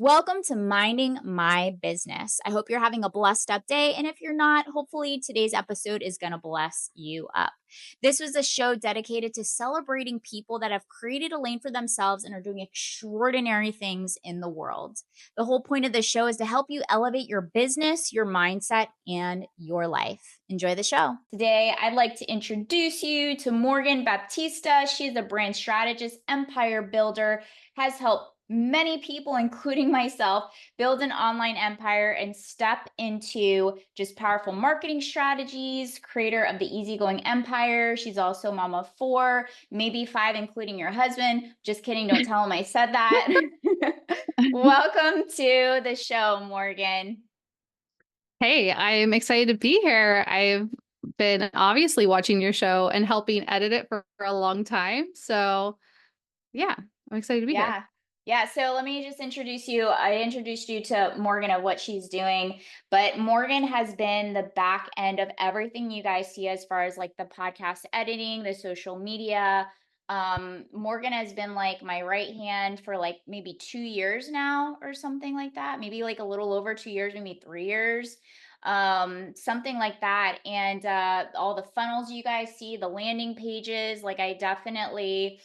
Welcome to Minding My Business. I hope you're having a blessed up day. And if you're not, hopefully today's episode is going to bless you up. This was a show dedicated to celebrating people that have created a lane for themselves and are doing extraordinary things in the world. The whole point of the show is to help you elevate your business, your mindset, and your life. Enjoy the show. Today, I'd like to introduce you to Morgan Battista. She's a brand strategist, empire builder, has helped many people, including myself, build an online empire and step into just powerful marketing strategies, creator of the Easygoing Empire. She's also mom of 4, maybe 5, including your husband. Just kidding. Don't tell him I said that. Welcome to the show, Morgan. Hey, I'm excited to be here. I've been obviously watching your show and helping edit it for a long time. So, yeah, I'm excited to be here. Yeah. Yeah. So let me just introduce you. I introduced you to Morgan of what she's doing, but Morgan has been the back end of everything you guys see as far as like the podcast editing, the social media. Morgan has been like my right hand for like maybe 2 years now or something like that. Maybe like a little over 2 years, maybe 3 years. Something like that. And all the funnels you guys see, the landing pages, like I definitely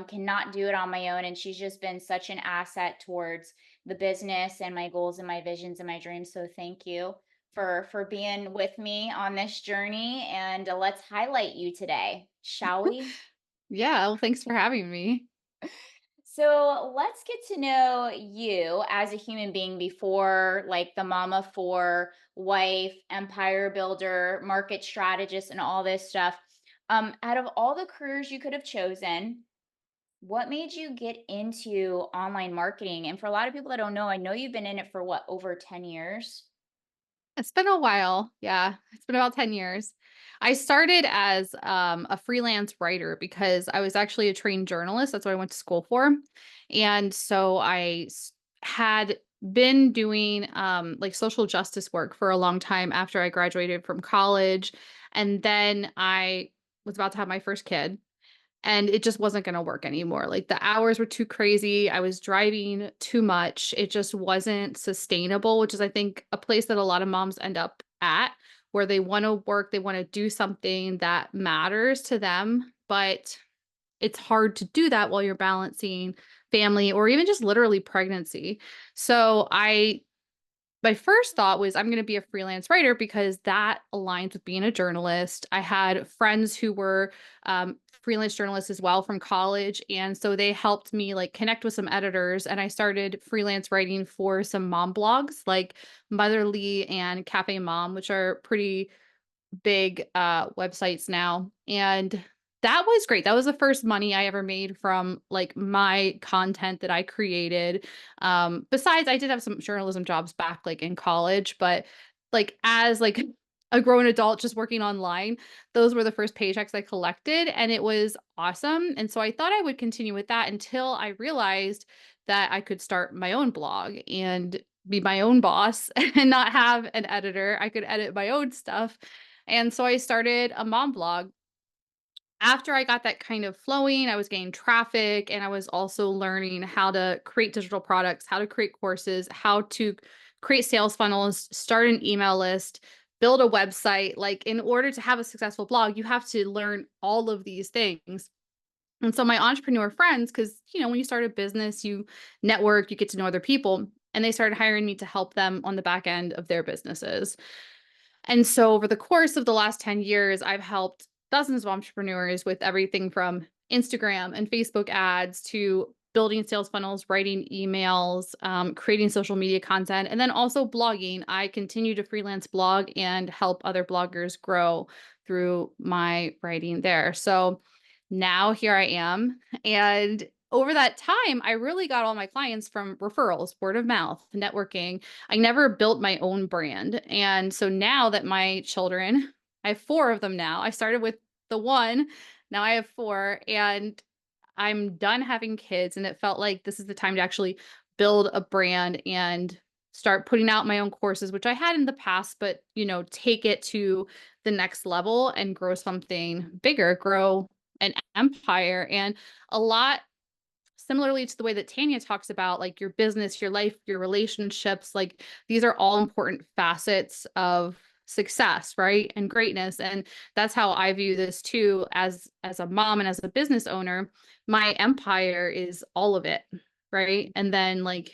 cannot do it on my own. And she's just been such an asset towards the business and my goals and my visions and my dreams. So thank you for being with me on this journey. And let's highlight you today, shall we? Yeah, well, thanks for having me. So let's get to know you as a human being before, like the mama for wife, empire builder, market strategist, and all this stuff. Out of all the careers you could have chosen, what made you get into online marketing? And for a lot of people that don't know, I know you've been in it for what, over 10 years? It's been a while. Yeah, it's been about 10 years. I started as a freelance writer because I was actually a trained journalist. That's what I went to school for. And so had been doing like social justice work for a long time after I graduated from college. And then I was about to have my first kid and it just wasn't going to work anymore. Like the hours were too crazy. I was driving too much. It just wasn't sustainable, which is, I think, a place that a lot of moms end up at where they want to work, they want to do something that matters to them, but it's hard to do that while you're balancing family or even just literally pregnancy. So my first thought was I'm going to be a freelance writer because that aligns with being a journalist. I had friends who were freelance journalists as well from college. And so they helped me like connect with some editors. And I started freelance writing for some mom blogs like Motherly and Cafe Mom, which are pretty big websites now. And that was great. That was the first money I ever made from like my content that I created. Besides, I did have some journalism jobs back like in college, but like as like a grown adult just working online, those were the first paychecks I collected and it was awesome. And so I thought I would continue with that until I realized that I could start my own blog and be my own boss and not have an editor. I could edit my own stuff. And so I started a mom blog. After I got that kind of flowing, I was getting traffic and I was also learning how to create digital products, how to create courses, how to create sales funnels, start an email list, build a website. Like in order to have a successful blog, you have to learn all of these things. And so my entrepreneur friends, because when you start a business, you network, you get to know other people, and they started hiring me to help them on the back end of their businesses. And so over the course of the last 10 years, I've helped dozens of entrepreneurs with everything from Instagram and Facebook ads to building sales funnels, writing emails, creating social media content, and then also blogging. I continue to freelance blog and help other bloggers grow through my writing there. So now here I am. And over that time, I really got all my clients from referrals, word of mouth, networking. I never built my own brand. And so now that my children, I have 4 of them now. I started with the one, now I have 4, and I'm done having kids. And it felt like this is the time to actually build a brand and start putting out my own courses, which I had in the past, but take it to the next level and grow something bigger, grow an empire. And a lot similarly to the way that Tanya talks about like your business, your life, your relationships, like these are all important facets of success, right? And greatness. And that's how I view this too as a mom and as a business owner. My empire is all of it, right? And then like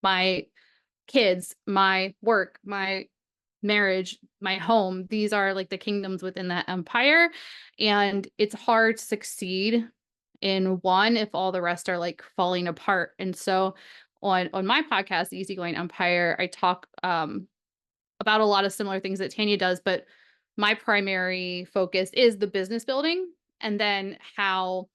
my kids, my work, my marriage, my home, these are like the kingdoms within that empire. And it's hard to succeed in one if all the rest are like falling apart. And so on my podcast, the Easygoing Empire, I talk about a lot of similar things that Tanya does, but my primary focus is the business building and then how,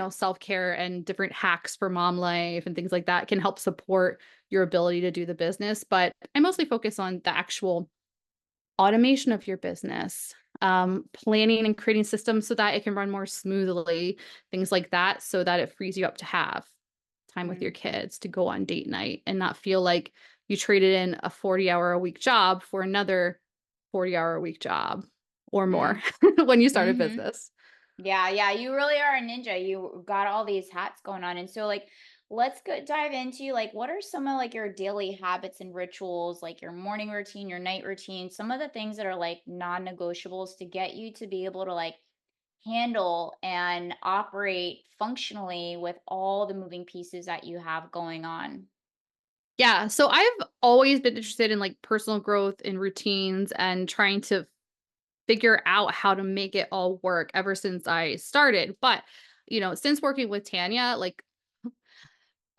self-care and different hacks for mom life and things like that can help support your ability to do the business. But I mostly focus on the actual automation of your business, planning and creating systems so that it can run more smoothly, things like that, so that it frees you up to have time with your Mm, kids, to go on date night and not feel like you traded in a 40-hour-a-week job for another 40-hour-a-week job or more mm, when you start a mhm. business. Yeah, yeah, you really are a ninja. You got all these hats going on. And so like let's go dive into like what are some of like your daily habits and rituals, like your morning routine, your night routine, some of the things that are like non-negotiables to get you to be able to like handle and operate functionally with all the moving pieces that you have going on. Yeah, so I've always been interested in like personal growth and routines and trying to figure out how to make it all work ever since I started. But, since working with Tanya, like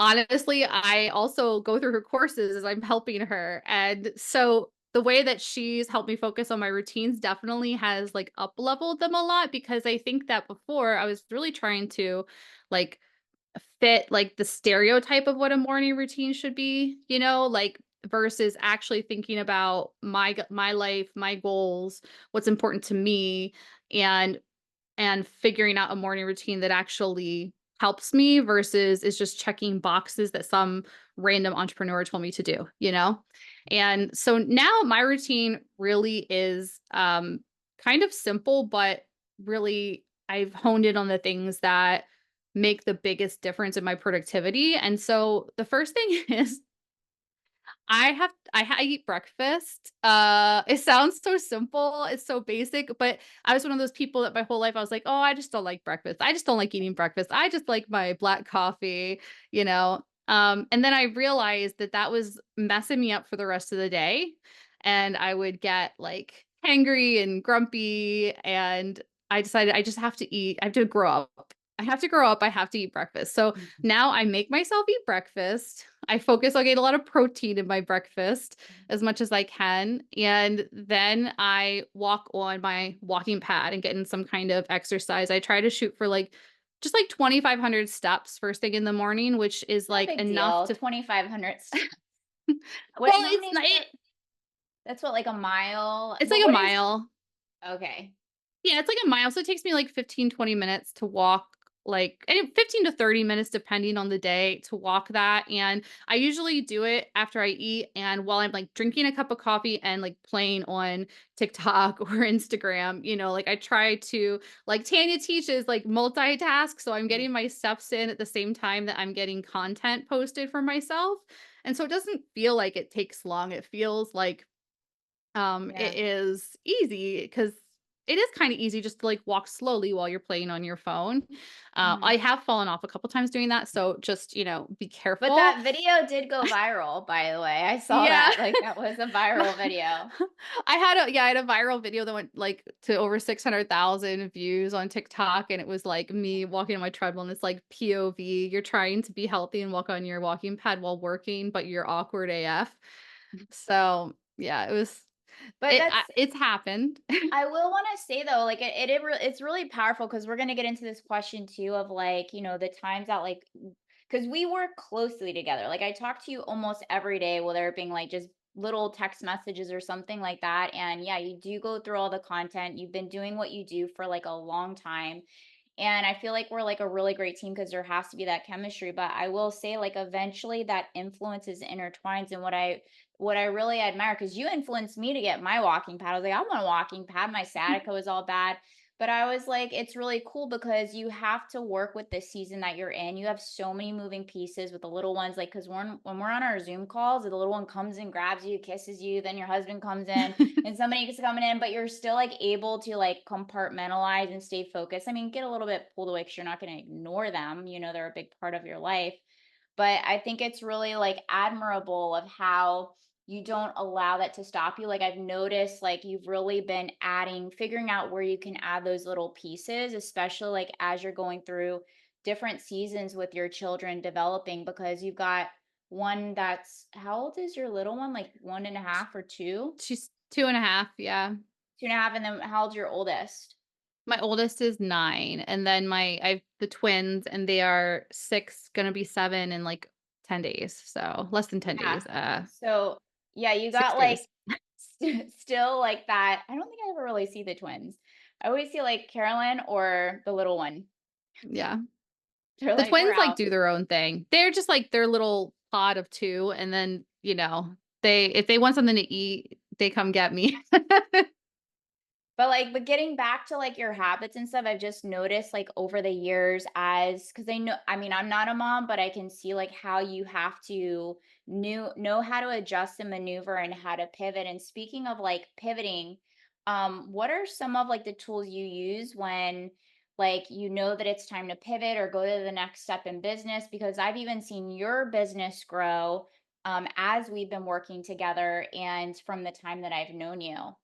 honestly, I also go through her courses as I'm helping her. And so the way that she's helped me focus on my routines definitely has like up leveled them a lot because I think that before I was really trying to like fit like the stereotype of what a morning routine should be, like versus actually thinking about my life, my goals, what's important to me and figuring out a morning routine that actually helps me versus is just checking boxes that some random entrepreneur told me to do. And so now my routine really is kind of simple, but really I've honed in on the things that make the biggest difference in my productivity. And so the first thing is I eat breakfast. It sounds so simple, it's so basic, but I was one of those people that my whole life I was like, "Oh, I just don't like breakfast. I just don't like eating breakfast. I just like my black coffee," you know? And then I realized that that was messing me up for the rest of the day, and I would get, like, hangry and grumpy, and I decided I just have to eat. I have to grow up. I have to grow up, I have to eat breakfast. So Mhm. now I make myself eat breakfast. I focus on getting a lot of protein in my breakfast as much as I can. And then I walk on my walking pad and get in some kind of exercise. I try to shoot for like just like 2,500 steps first thing in the morning, which is No like big enough deal. to, 2,500 steps. What well, how it's many not, steps? That's what, like a mile? it's like But a what is mile. okay. Yeah, it's like a mile, so it takes me like 15-20 minutes to walk, like and 15 to 30 minutes depending on the day to walk that, and I usually do it after I eat and while I'm, like, drinking a cup of coffee and, like, playing on TikTok or Instagram, like, I try to like Tanya teaches, like, multitask, so I'm Mm, getting my steps in at the same time that I'm getting content posted for myself, and so it doesn't feel like it takes long, it feels like it yeah. is easy because it is kinda easy just to, like, walk slowly while you're playing on your phone. I Mhm. have fallen off a couple times doing that, so just, be But careful. that video did go viral, by the way. I saw Yeah. that, like, that was a viral video. I had a viral video that went, like, to over 600,000 views on TikTok, and it was, like, me walking on my treadmill, and it's, like, POV, you're trying to be healthy and walk on your walking pad while working, but you're awkward AF. So, yeah, But that's it's happened. I will wanna say though, like, it's really powerful because 'cause we're gonna get into this question too of, like, the times that, like, because we work closely together. Like, I talk to you almost every day, whether it being, like, just little text messages or something like that, and, yeah, you do go through all the content. You've been doing what you do for, like, a long time, and I feel like we're, like, a really great team because there has to be that chemistry, but I will say, like, eventually that influence is intertwines, and what I really admire, because you influenced me to get my walking pad. I was like, "I want a walking pad." My sciatica was all bad. But I was like, it's really cool because you have to work with the season that you're in. You have so many moving pieces with the little ones, like because when we're on our Zoom calls, the little one comes and grabs you, kisses you, then your husband comes in, and somebody is coming in, but you're still like able to like compartmentalize and stay focused. I mean, get a little bit pulled away because you're not going to ignore them. You know, they're a big part of your life. But I think it's really like admirable of how you don't allow that to stop you. Like I've noticed like you've really been adding, figuring out where you can add those little pieces, especially like as you're going through different seasons with your children developing, because you've got one that's, how old is your little one? Like 1.5 or two? She's 2.5, yeah. 2.5. And then how old's your oldest? My oldest is 9, and then I've the twins, and they are 6, gonna be 7 in, like, 10 days, so less than 10 Yeah. days, So yeah, you 6 got like days. still like that. I don't think I ever really see the twins. I always see like Carolyn or the little one. Yeah. They're The like, we're twins, like, out. do their own thing. They're just, like, their little pod of 2, and then, they if they want something to eat, they come get me. But getting back to like your habits and stuff, I've just noticed like over the years as because I know, I mean, I'm not a mom, but I can see like how you have to know how to adjust and maneuver and how to pivot. And speaking of like pivoting, what are some of like the tools you use when like you know that it's time to pivot or go to the next step in business? Because I've even seen your business grow as we've been working together and from the time that I've known you.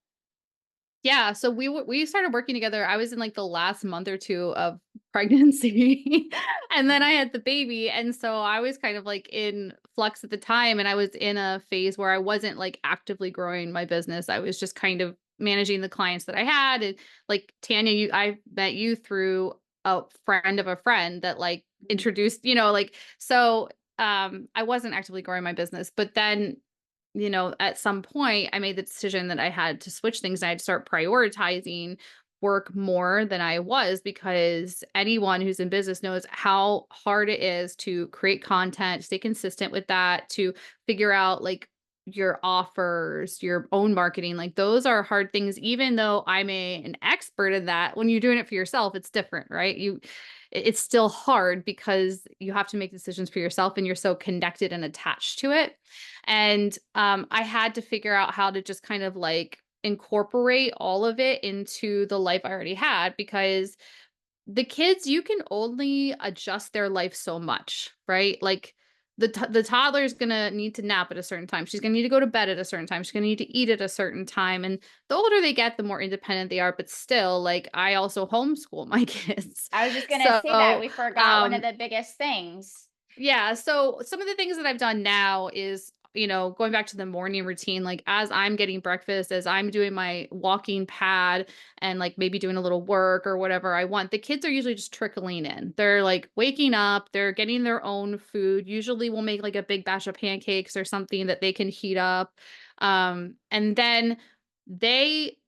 Yeah, so we started working together. I was in, like, the last month or 2 of pregnancy, and then I had the baby, and so I was kind of, like, in flux at the time, and I was in a phase where I wasn't, like, actively growing my business. I was just kind of managing the clients that I had, and, like, Tanya, I met you through a friend of a friend that, like, Mhm. introduced, like, so, I wasn't actively growing my business, but then at some point, I made the decision that I had to switch things. And I had to start prioritizing work more than I was, because anyone who's in business knows how hard it is to create content, stay consistent with that, to figure out like your offers, your own marketing. Like those are hard things, even though an expert in that. When you're doing it for yourself, it's different, right? It's still hard because you have to make decisions for yourself and you're so connected and attached to it. And, I had to figure out how to just kind of, like, incorporate all of it into the life I already had, because the kids, you can only adjust their life so much, right? Like, the toddler is gonna need to nap at a certain time. She's gonna need to go to bed at a certain time. She's gonna need to eat at a certain time, and the older they get, the more independent they are, but still, like, I also homeschool my kids. I was just gonna say that So, we forgot one of um the biggest things. yeah, so some of the things that I've done now is, going back to the morning routine, like as I'm getting breakfast, as I'm doing my walking pad and like maybe doing a little work or whatever I want, the kids are usually just trickling in. They're like waking up, they're getting their own food. Usually we'll make like a big batch of pancakes or something that they can heat up. And then they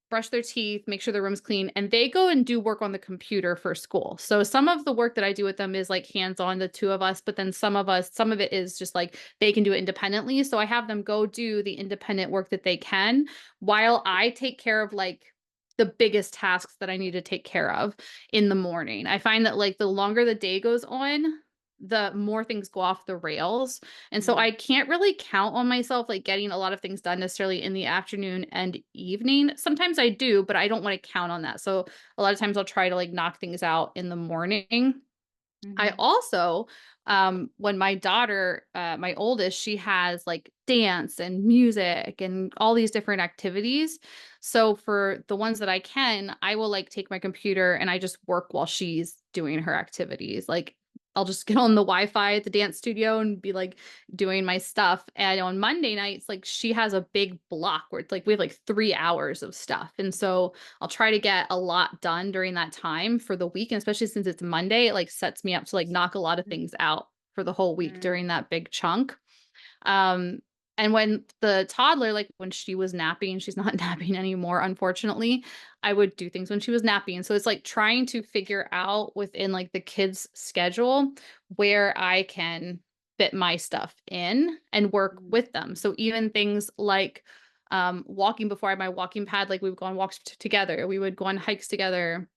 brush their teeth, make sure the room's clean, and they go and do work on the computer for school. So some of the work that I do with them is like hands-on, the two of us, but then some of it is just like they can do it independently. So I have them go do the independent work that they can while I take care of like the biggest tasks that I need to take care of in the morning. I find that like the longer the day goes on, the more things go off the rails. And so Mhm, I can't really count on myself like getting a lot of things done necessarily in the afternoon and evening. Sometimes I do, but I don't want to count on that. So a lot of times I'll try to like knock things out in the morning. I mhm, also, when my daughter, my oldest, she has like dance and music and all these different activities. So for the ones that I can, I will like take my computer and I just work while she's doing her activities. Like I'll just get on the Wi-Fi at the dance studio and be like doing my stuff. And on Monday nights, like she has a big block where it's like we have like 3 hours of stuff. And so I'll try to get a lot done during that time for the week, and especially since it's Monday, it like sets me up to like knock a lot of things out for the whole week mhm, during that big chunk. Um, and when the toddler, like when she was napping, she's not napping anymore, unfortunately, I would do things when she was napping. So it's like trying to figure out within like the kids' schedule where I can fit my stuff in and work mhm, with them. So even things like walking before I had my walking pad, like, we would go on walks together, we would go on hikes together,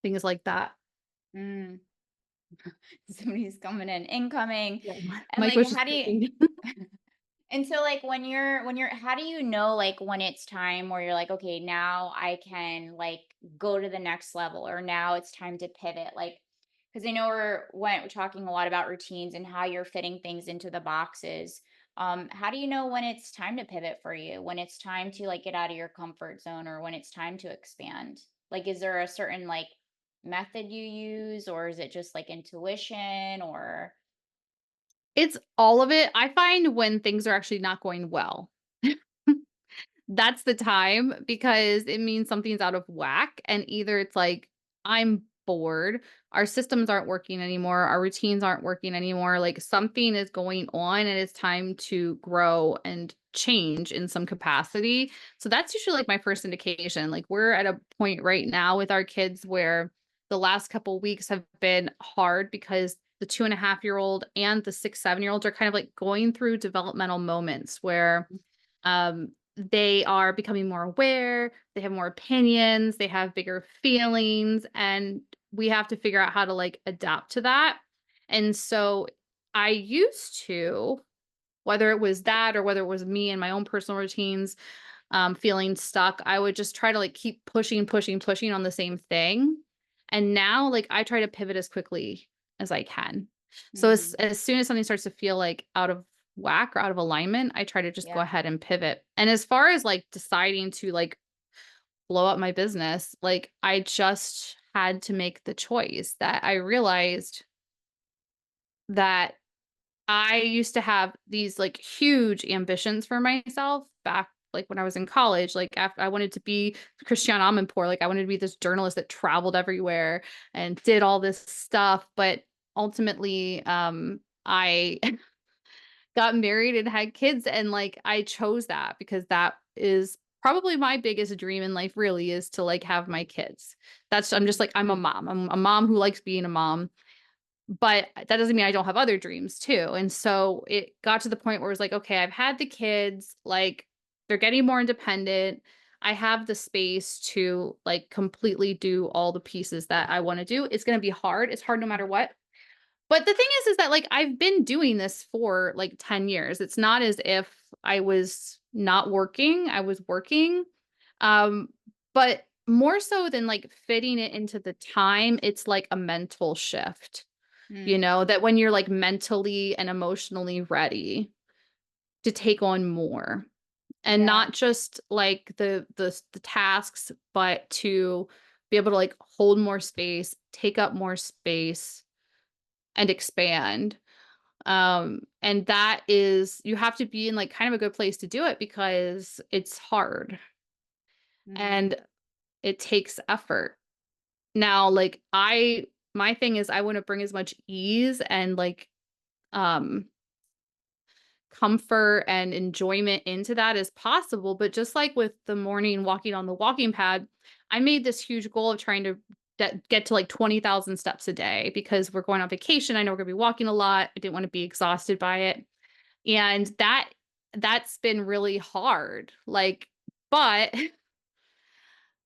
things like that. Mm. Somebody's coming in, incoming. Yeah, And Mike like, was just how do you cooking. and so, like, when you're how do you know, like, when it's time where you're like, "Okay, now I can, like, go to the next level," or, "Now it's time to pivot," like, because I know we're talking a lot about routines and how you're fitting things into the boxes. How do you know when it's time to pivot for you? When it's time to, like, get out of your comfort zone or when it's time to expand? Like, is there a certain, like, method you use, or is it just, like, intuition or It's all of it. I find when things are actually not going well. That's the time because it means something's out of whack, and either it's like, I'm bored, our systems aren't working anymore, our routines aren't working anymore, like, something is going on, and it's time to grow and change in some capacity. So that's usually, like, my first indication. Like, we're at a point right now with our kids where the last couple weeks have been hard because the 2.5-year-old and the 6, 7-year-olds are kind of, like, going through developmental moments where they are becoming more aware, they have more opinions, they have bigger feelings, and we have to figure out how to like adapt to that. And so I used to, whether it was that or whether it was me and my own personal routines, feeling stuck, I would just try to like keep pushing, pushing, pushing on the same thing. And now, like, I try to pivot as quickly as I can. So Mhm. as soon as something starts to feel like out of whack or out of alignment, I try to just go Yeah. ahead and pivot. And as far as like deciding to like blow up my business, like I just had to make the choice that I realized that I used to have these like huge ambitions for myself back like when I was in college. Like after I wanted to be Christiane Amanpour, like I wanted to be this journalist that traveled everywhere and did all this stuff. But ultimately, I got married and had kids, and like I chose that because that is probably my biggest dream in life really is to like have my kids. That's I'm just like I'm a mom. I'm a mom who likes being a mom, but that doesn't mean I don't have other dreams too. And so it got to the point where it was like, okay, I've had the kids, like they're getting more independent. I have the space to like completely do all the pieces that I want to do. It's going to be hard. It's hard no matter what. But the thing is that like I've been doing this for like 10 years. It's not as if I was not working. I was working. Um, but more so than like fitting it into the time, it's like a mental shift, you Mm. know, that when you're like mentally and emotionally ready to take on more and Yeah. not just like the tasks, but to be able to like hold more space, take up more space and expand. And that is you have to be in like kind of a good place to do it because it's hard Mhm. and it takes effort. Now, like my thing is I want to bring as much ease and like um comfort and enjoyment into that as possible. But just like with the morning walking on the walking pad, I made this huge goal of trying to get to like 20,000 steps a day because we're going on vacation. I know we're going to be walking a lot. I didn't want to be exhausted by it. And that's been really hard. Like, but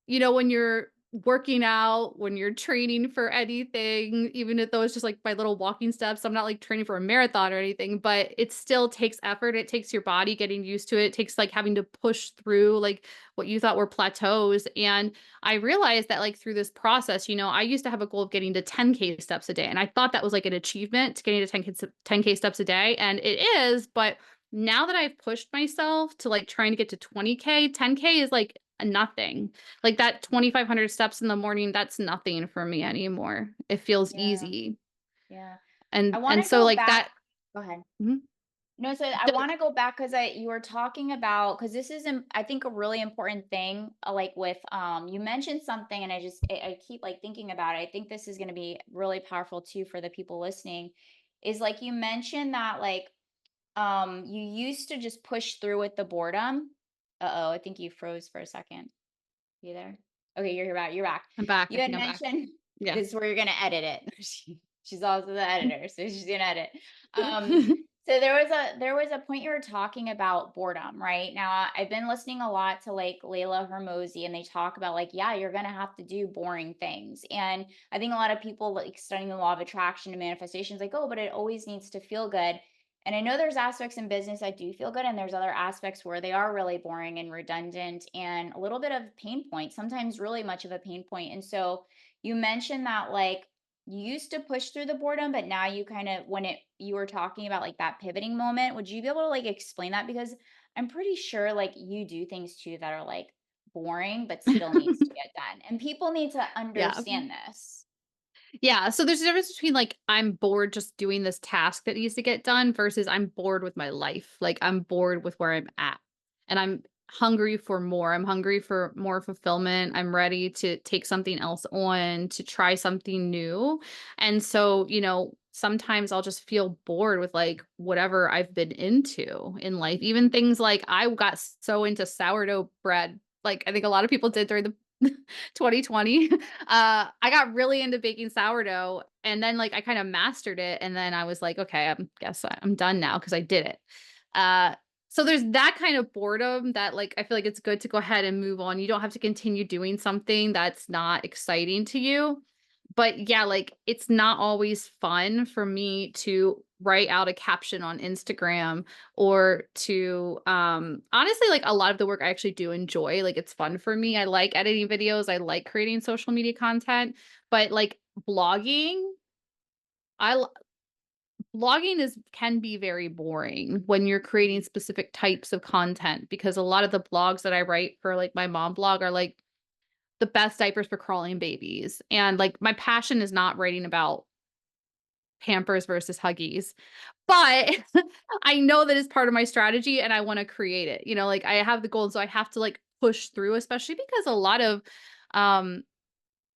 you know, when you're working out, when you're training for anything, even if those just like my little walking steps, I'm not like training for a marathon or anything, but it still takes effort. It takes your body getting used to it. It takes like having to push through like what you thought were plateaus. And I realized that like through this process, you know, I used to have a goal of getting to 10K steps a day. And I thought that was like an achievement to getting to 10K steps a day. And it is, but now that I've pushed myself to like trying to get to 20K, 10K is like nothing. Like that 2,500 steps in the morning, that's nothing for me anymore. It feels Yeah. easy. Yeah. I And wanna so go like back that Go ahead. mhm. No, so I D wanna go back because you were talking about because this is, I think, a really important thing, like, with, you mentioned something, and I keep, like, thinking about it. I think this is gonna be really powerful too for the people listening, is, like, you mentioned that, like, you used to just push through with the boredom. Uh-oh, I think you froze for a second. You there? Okay, you're back. You're back. I'm back. I You had think I'm back. mentioned Yeah. this is where you're gonna edit it. She's also the editor, so she's gonna edit. Um, So there was a point you were talking about boredom, right? Now I've been listening a lot to like Layla Hermosi, and they talk about like, yeah, you're gonna have to do boring things. And I think a lot of people like studying the law of attraction and manifestations, like, oh, but it always needs to feel good. And I know there's aspects in business that do feel good, and there's other aspects where they are really boring and redundant and a little bit of pain point, sometimes really much of a pain point. And so you mentioned that like you used to push through the boredom, but now you kind of when it you were talking about like that pivoting moment, would you be able to like explain that? Because I'm pretty sure like you do things too that are like boring but still needs to get done. And people need to Yeah. understand this. Yeah, so there's a difference between, like, I'm bored just doing this task that needs to get done versus I'm bored with my life. Like, I'm bored with where I'm at, and I'm hungry for more. I'm hungry for more fulfillment. I'm ready to take something else on, to try something new, and so, sometimes I'll just feel bored with, like, whatever I've been into in life. Even things like I got so into sourdough bread, like, I think a lot of people did during the 2020. I got really into baking sourdough, and then, like, I kinda mastered it, and then I was like, "Okay, I'm done now because I did it." Uh, so there's that kind of boredom that, like, I feel like it's good to go ahead and move on. You don't have to continue doing something that's not exciting to you. But yeah, like, it's not always fun for me to write out a caption on Instagram or to, honestly, like, a lot of the work I actually do enjoy, like, it's fun for me. I like editing videos, I like creating social media content, but, like, blogging, I l blogging is can be very boring when you're creating specific types of content because a lot of the blogs that I write for, like, my mom blog are, like, the best diapers for crawling babies, and, like, my passion is not writing about Pampers versus Huggies. But I know that it's part of my strategy and I wanna create it, like, I have the goal, so I have to, like, push through, especially because um,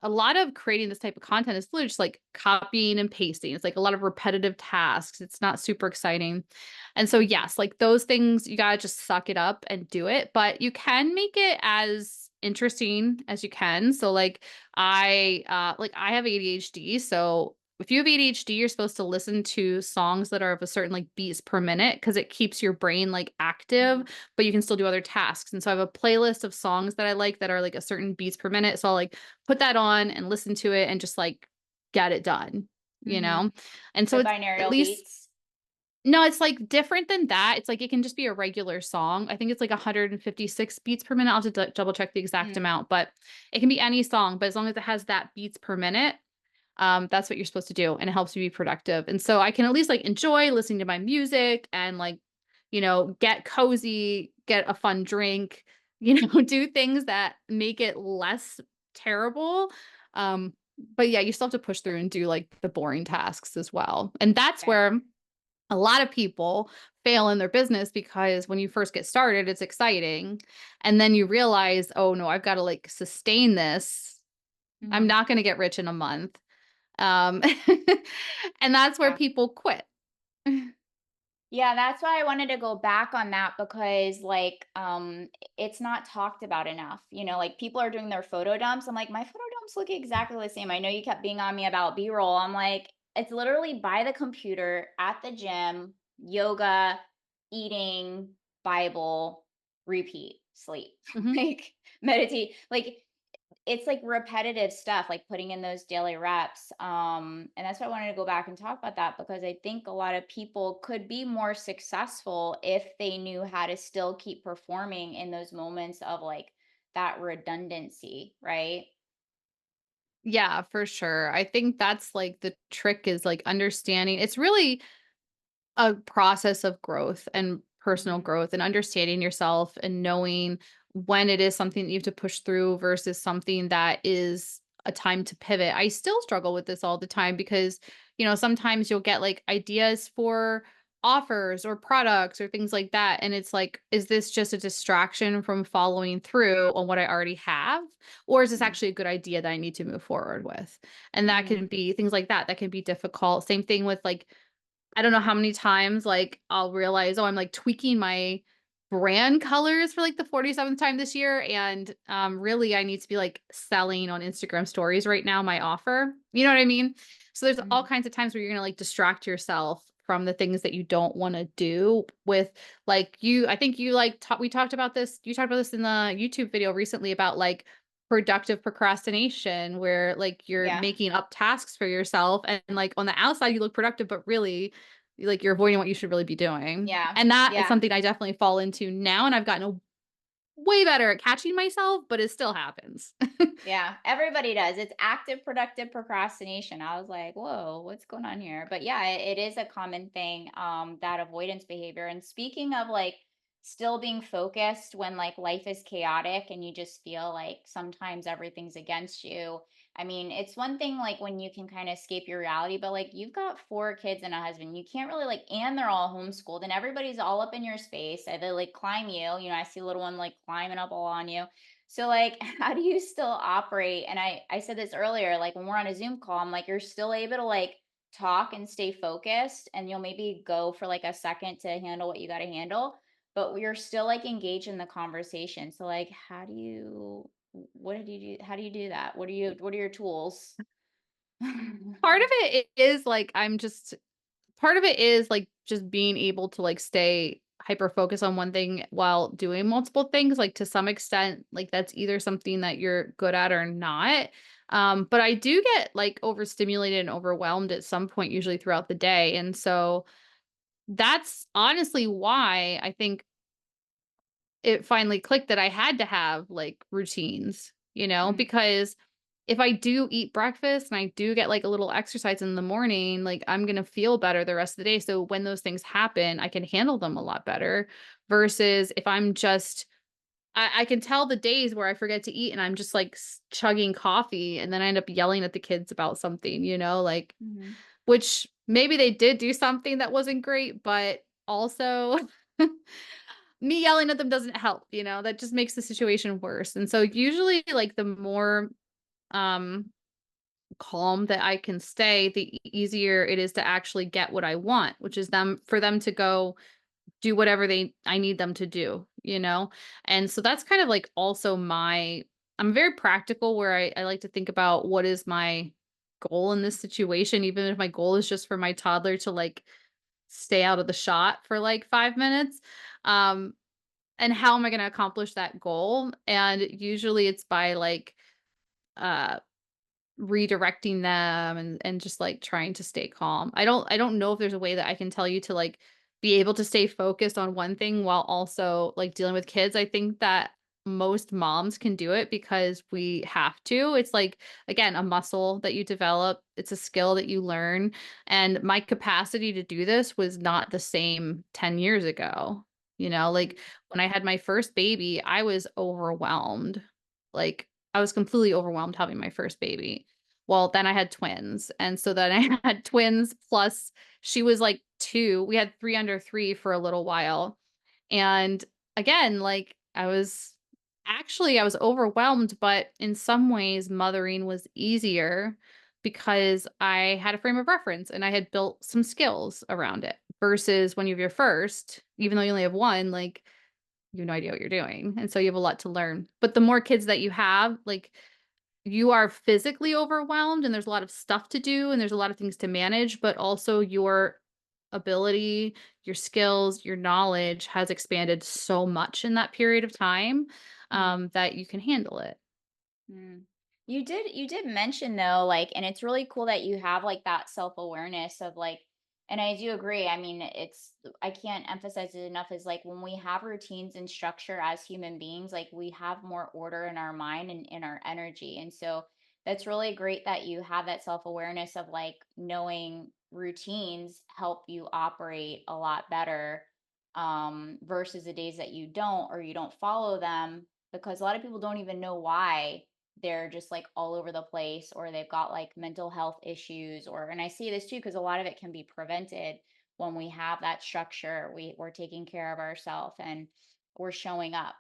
a lot of creating this type of content is literally just, like, copying and pasting. It's, like, a lot of repetitive tasks. It's not super exciting. And so, yes, like, those things, you gotta just suck it up and do it, but you can make it as interesting as you can. So, I have ADHD, so if you have ADHD, you're supposed to listen to songs that are of a certain, like, beats per minute because it keeps your brain, like, active, Mhm. but you can still do other tasks. And so I have a playlist of songs that I like that are, like, a certain beats per minute. So I'll, like, put that on and listen to it and just, like, get it done, you Mhm. know? And so The it's at binaural least beats. no, it's, like, different than that. It's, like, it can just be a regular song. I think it's, like, 156 beats per minute. I'll have to double check the exact Mm, amount, but it can be any song, but as long as it has that beats per minute, that's what you're supposed to do, and it helps you be productive. And so I can at least, like, enjoy listening to my music and, like, get cozy, get a fun drink, do things that make it less terrible. Um, but yeah, you still have to push through and do, like, the boring tasks as well. And that's okay. where a lot of people fail in their business because when you first get started, it's exciting. And then you realize, oh no, I've got to, like, sustain this. I'm Mhm. not going to get rich in a month. Um, and that's where Yeah. people quit. Yeah, that's why I wanted to go back on that because like it's not talked about enough. Like people are doing their photo dumps. I'm like, my photo dumps look exactly the same. I know you kept being on me about B-roll. I'm like, it's literally by the computer at the gym, yoga, eating, Bible, repeat, sleep. Mhm. Like meditate. Like it's like repetitive stuff, like putting in those daily reps. And that's why I wanted to go back and talk about that because I think a lot of people could be more successful if they knew how to still keep performing in those moments of like that redundancy, right? Yeah, for sure. I think that's like the trick is like understanding. It's really a process of growth and personal Hmm. growth and understanding yourself and knowing when it is something that you have to push through versus something that is a time to pivot. I still struggle with this all the time because, sometimes you'll get like ideas for offers or products or things like that. And it's like, is this just a distraction from following through on what I already have? Or is this actually a good idea that I need to move forward with? And that Hmm. can be things like that. That can be difficult. Same thing with like I don't know how many times, like, I'll realize, "Oh, I'm, like, tweaking my brand colors for, like, the 47th time this year, and, really, I need to be, like, selling on Instagram stories right now my offer." You know what I mean? So there's all Hmm. kinds of times where you're gonna, like, distract yourself from the things that you don't wanna do with, like, I think you, like, we talked about this you talked about this in the YouTube video recently about, like, productive procrastination where, like, you're Yeah. making up tasks for yourself and, like, on the outside, you look productive, but really, like, you're avoiding what you should really be doing. Yeah. And that is Yeah. something I definitely fall into now, and I've gotten way better at catching myself, but it still happens. Yeah, everybody does. It's active, productive procrastination. I was like, whoa, what's going on here? But yeah, it is a common thing, that avoidance behavior. And speaking of like still being focused when like life is chaotic and you just feel like sometimes everything's against you. I mean, it's one thing like when you can kind of escape your reality, but like you've got 4 kids and a husband, you can't really like, and they're all homeschooled and everybody's all up in your space. They like climb you. I see a little one like climbing up all on you. So like how do you still operate? And I said this earlier, like when we're on a Zoom call, I'm like, you're still able to like talk and stay focused and you'll maybe go for like a second to handle what you got to handle, but you're still like engaged in the conversation. So like how do you what did you do? How do you do that? What are your tools? Part of it is, like, part of it is, like, just being able to, like, stay hyper focused on one thing while doing multiple things, like, to some extent, like, that's either something that you're good at or not. But I do get, like, overstimulated and overwhelmed at some point usually throughout the day, and so that's honestly why I think it finally clicked that I had to have, like, routines, Mm, because if I do eat breakfast and I do get, like, a little exercise in the morning, like, I'm gonna feel better the rest of the day, so when those things happen, I can handle them a lot better versus if I'm just I can tell the days where I forget to eat and I'm just, like, chugging coffee, and then I end up yelling at the kids about something, like, mhm, which maybe they did do something that wasn't great, but also me yelling at them doesn't help, that just makes the situation worse. And so usually, like, the more um calm that I can stay, the easier it is to actually get what I want, which is them to go do whatever I need them to do. And so that's kind of like also I'm very practical where I like to think about what is my goal in this situation, even if my goal is just for my toddler to, like, stay out of the shot for like 5 minutes. Um, and how am I going to accomplish that goal? And usually it's by, like, uh redirecting them and just, like, trying to stay calm. I don't know if there's a way that I can tell you to, like, be able to stay focused on one thing while also, like, dealing with kids. I think that most moms can do it because we have to. It's like, again, a muscle that you develop. It's a skill that you learn, and my capacity to do this was not the same 10 years ago. Like, mhm, when I had my first baby, I was overwhelmed. Like, I was completely overwhelmed having my first baby. Well, then I had twins, and so then I had twins plus she was, like, 2. We had 3 under 3 for a little while, and again, like, I was overwhelmed, but in some ways, mothering was easier because I had a frame of reference and I had built some skills around it versus when you have your first, even though you only have 1, like, you have no idea what you're doing, and so you have a lot to learn. But the more kids that you have, like, you are physically overwhelmed and there's a lot of stuff to do and there's a lot of things to manage, but also your ability, your skills, your knowledge has expanded so much in that period of time, mhm. that you can handle it. Mm. You did mention though, like, and it's really cool that you have like that self-awareness of like, and I do agree. I mean, I can't emphasize it enough is like when we have routines and structure as human beings, like we have more order in our mind and in our energy. And so that's really great that you have that self-awareness of like knowing routines help you operate a lot better, versus the days that you don't or you don't follow them, because a lot of people don't even know why they're just like all over the place or they've got like mental health issues. Or and I see this too because a lot of it can be prevented when we have that structure. We're taking care of ourselves and we're showing up.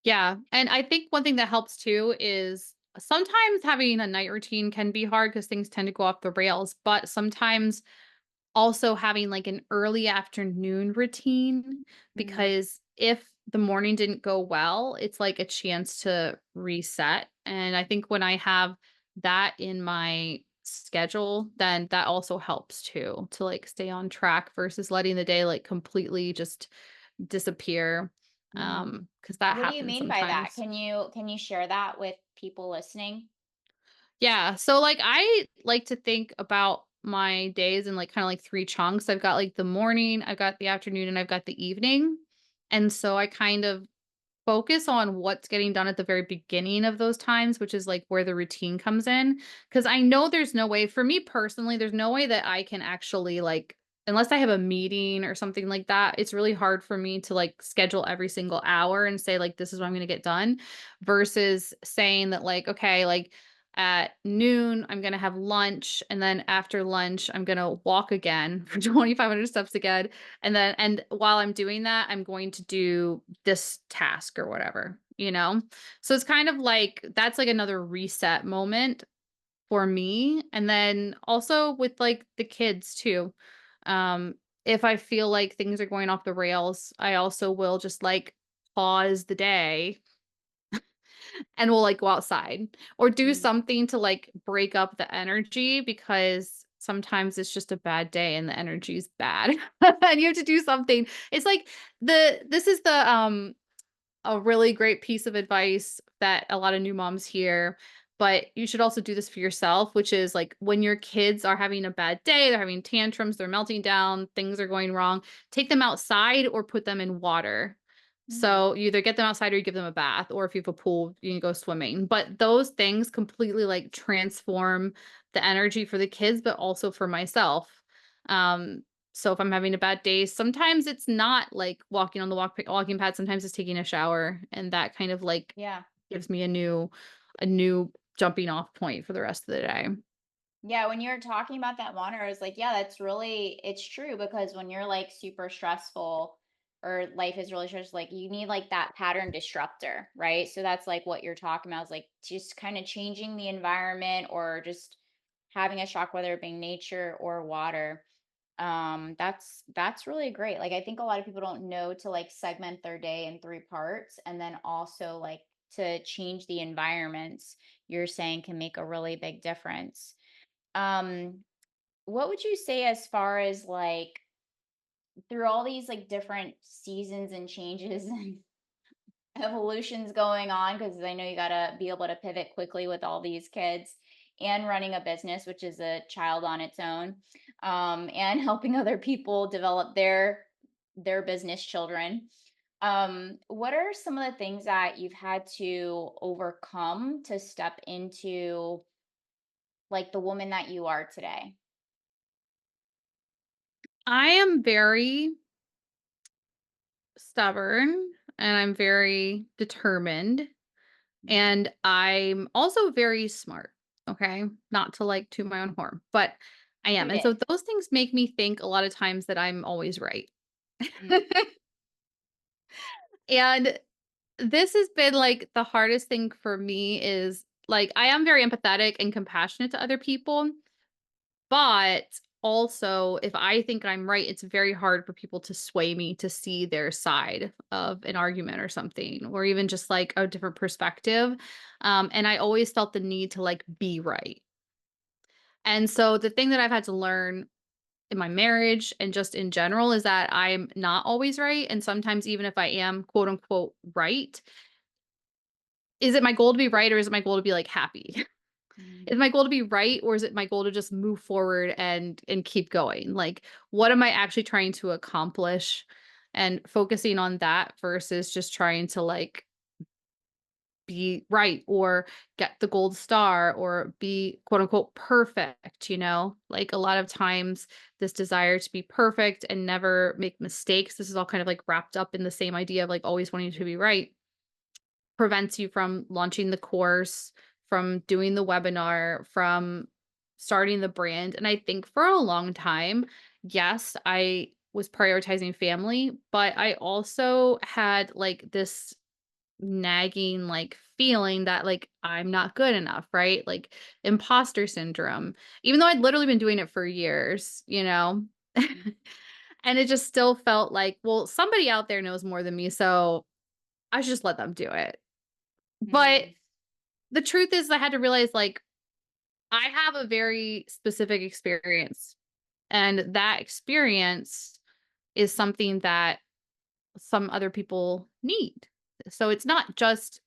Yeah, and I think one thing that helps too is sometimes having a night routine can be hard because things tend to go off the rails, but sometimes also having, like, an early afternoon routine, Mm, because if the morning didn't go well, it's like a chance to reset, and I think when I have that in my schedule, then that also helps too to like stay on track versus letting the day like completely just disappear. Mhm. Because that What do you happens mean by that? sometimes. Can you share that with people listening? Yeah, so, like, I like to think about my days in, like, kinda, like, 3 chunks. I've got, like, the morning, I've got the afternoon, and I've got the evening, and so I kind of focus on what's getting done at the very beginning of those times, which is, like, where the routine comes in. Because I know there's no way for me personally, there's no way that I can actually, like unless I have a meeting or something like that, it's really hard for me to, like, schedule every single hour and say, like, "This is what I'm gonna get done," versus saying that, like, "Okay, like, at noon, I'm gonna have lunch, and then after lunch, I'm gonna walk again for 2,500 steps again, and while I'm doing that, I'm going to do this task or whatever, you know? So it's kind of like that's like another reset moment for me. And then also with like the kids too. Um, if I feel like things are going off the rails, I also will just like pause the day and we'll, like, go outside or do Mm. something to, like, break up the energy because sometimes it's just a bad day and the energy is bad, and you have to do something. It's like this is a really great piece of advice that a lot of new moms hear, but you should also do this for yourself, which is, like, when your kids are having a bad day, they're having tantrums, they're melting down, things are going wrong, take them outside or put them in water. Mm. So, you either get them outside or you give them a bath, or if you have a pool, you can go swimming. But those things completely, like, transform the energy for the kids, but also for myself. Um, so if I'm having a bad day, sometimes it's not, like, walking on the walking pad, sometimes it's taking a shower, and that kind of, like, Yeah. gives me a new jumping off point for the rest of the day. Yeah, when you were talking about that monitor, I was like, yeah, that's really it's true because when you're like super stressful or life is really stressful, like you need like that pattern disruptor, right? So that's like what you're talking about is like just kind of changing the environment or just having a shock, whether it being nature or water. That's really great. Like I think a lot of people don't know to like segment their day in three parts and then also like to change the environments you're saying can make a really big difference. Um, what would you say as far as like through all these like different seasons and changes and evolutions going on? Because I know you gotta be able to pivot quickly with all these kids and running a business, which is a child on its own, and helping other people develop their business children. What are some of the things that you've had to overcome to step into like the woman that you are today? I am very stubborn, and I'm very determined, Mhm. and I'm also very smart, okay? Not to, like, toot my own horn, but I am, Toot and it. so those things make me think a lot of times that I'm always right. Mm, And this has been, like, the hardest thing for me is, like, I am very empathetic and compassionate to other people, but also, if I think I'm right, it's very hard for people to sway me to see their side of an argument or something, or even just, like, a different perspective, and I always felt the need to, like, be right. And so the thing that I've had to learn in my marriage and just in general is that I'm not always right, and sometimes even if I am, quote, unquote, "right," is it my goal to be right or is it my goal to be, like, happy? mhm, Is my goal to be right or is it my goal to just move forward and keep going? Like, what am I actually trying to accomplish? And focusing on that versus just trying to, like, be right or get the gold star or be quote unquote perfect, you know? Like, a lot of times, this desire to be perfect and never make mistakes, this is all kind of, like, wrapped up in the same idea of, like, always wanting to be right prevents you from launching the course, from doing the webinar, from starting the brand. And I think for a long time, yes, I was prioritizing family, but I also had like this nagging like feeling that like I'm not good enough, right? Like imposter syndrome, even though I'd literally been doing it for years, you know? And it just still felt like, well, somebody out there knows more than me, so I should just let them do it. But mm, the truth is I had to realize, like, I have a very specific experience, and that experience is something that some other people need. So it's not just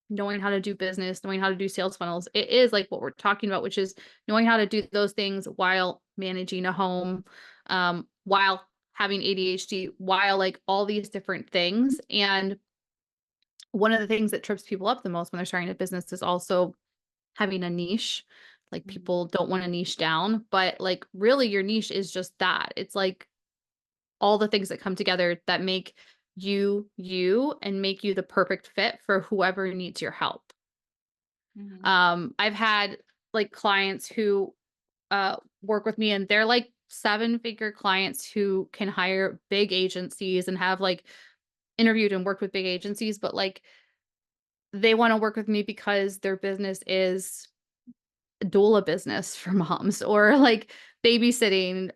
knowing how to do business, knowing how to do sales funnels. It is like what we're talking about, which is knowing how to do those things while managing a home, while having ADHD, while like all these different things. And one of the things that trips people up the most when they're starting a business is also having a niche. Like Mhm, people don't want to niche down, but like really your niche is just that. It's like all the things that come together that make you you and make you the perfect fit for whoever needs your help. mhm, I've had like clients who work with me and they're like seven-figure clients who can hire big agencies and have like interviewed and worked with big agencies, but like they want to work with me because their business is doula business for moms or like babysitting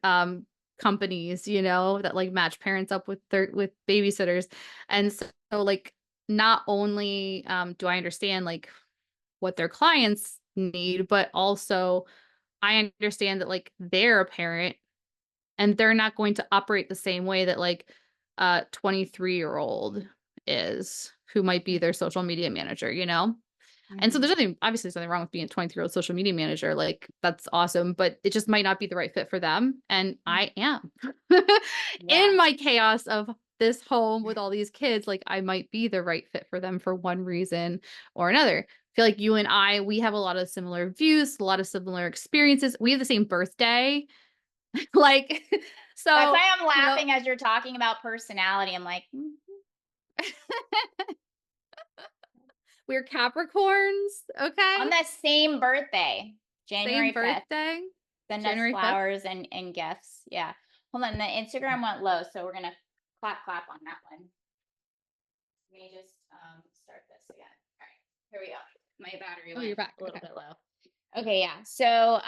companies, that like match parents up with with babysitters. And so like not only do I understand like what their clients need, but also I understand that like they're a parent and they're not going to operate the same way that like a 23-year-old is who might be their social media manager. And so mhm. there's nothing obviously there's nothing wrong with being a 23-year-old social media manager, like, that's awesome, but it just might not be the right fit for them, and Mm, I am. yeah. In my chaos of this home with all these kids, like, I might be the right fit for them for one reason or another. I feel like you and I, we have a lot of similar views, a lot of similar experiences. We have the same birthday, like, That's so, why I'm you know laughing as you're talking about personality. I'm like, we're Capricorns, on okay? the same birthday, Same January 5th. birthday, Send us January 5th. flowers and gifts. Yeah. Hold on. The Instagram went low, so we're gonna clap on that one. Let me just start this again. All right, here we go. My battery Oh, went you're back, a little okay. bit low. Okay, yeah. So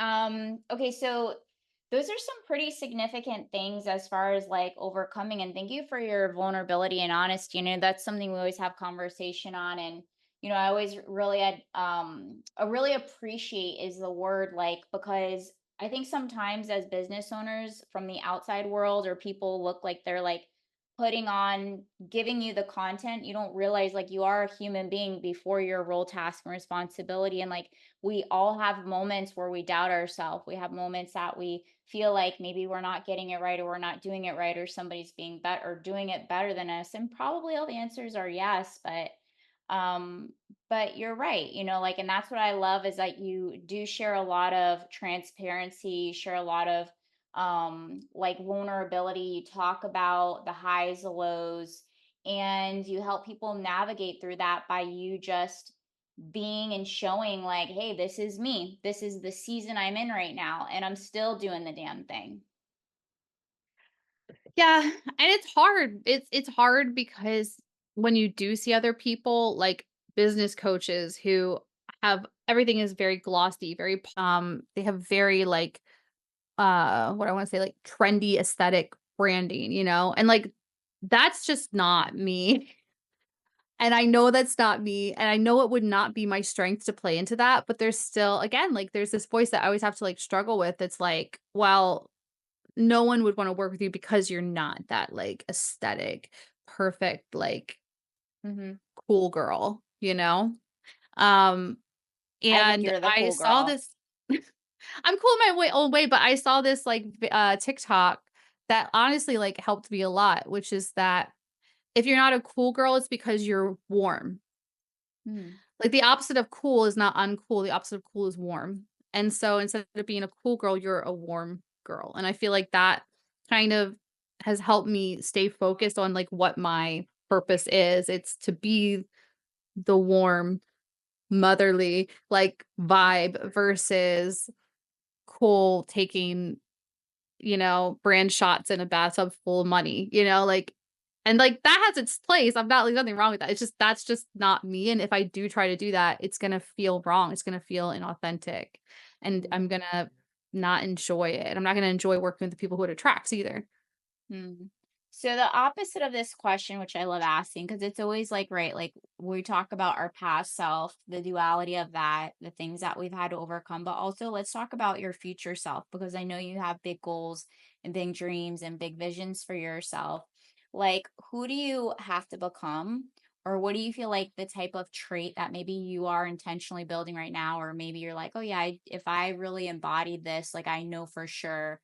those are some pretty significant things as far as like overcoming, and thank you for your vulnerability and honesty. That's something we always have conversation on. And I always really I really appreciate is the word, like, because I think sometimes as business owners from the outside world, or people look like they're like putting on, giving you the content, you don't realize like you are a human being before your role, task, and responsibility. And like we all have moments where we doubt ourselves. We have moments that we feel like maybe we're not getting it right, or we're not doing it right, or somebody's being better or doing it better than us. And probably all the answers are yes, um but you're right, like, and that's what I love is that you do share a lot of transparency, share a lot of like vulnerability. You talk about the highs, the lows, and you help people navigate through that by you just being and showing like, hey, this is me, this is the season I'm in right now, and I'm still doing the damn thing. Yeah, and it's hard. It's hard because when you do see other people, like business coaches who have everything is very glossy, very they have very like what I want to say like trendy aesthetic branding, And like that's just not me. And I know that's not me, and I know it would not be my strength to play into that, but there's still again, like there's this voice that I always have to like struggle with. It's like, well, no one would wanna work with you because you're not that, like, aesthetic, perfect, like, Hmm. cool girl? Um, I think and you're the I cool saw girl. this I'm cool in my own way, but I saw this, like, TikTok that honestly, like, helped me a lot, which is that if you're not a cool girl, it's because you're warm. Hmm. Like, the opposite of cool is not uncool, the opposite of cool is warm. And so instead of being a cool girl, you're a warm girl, and I feel like that kind of has helped me stay focused on, like, what my purpose is. It's to be the warm, motherly, like, vibe versus cool taking brand shots in a bathtub full of money, like and, like, that has its place. I'm not like, nothing wrong with that. It's just that's just not me, and if I do try to do that, it's gonna feel wrong. It's gonna feel inauthentic, and I'm Hmm. gonna not enjoy it. I'm not gonna enjoy working with the people who it attracts either. Hmm. So the opposite of this question, which I love asking, because it's always like, right, like we talk about our past self, the duality of that, the things that we've had to overcome, but also let's talk about your future self, because I know you have big goals and big dreams and big visions for yourself. Like, who do you have to become? Or what do you feel like the type of trait that maybe you are intentionally building right now? Or maybe you're like, oh, yeah, if I really embodied this, like I know for sure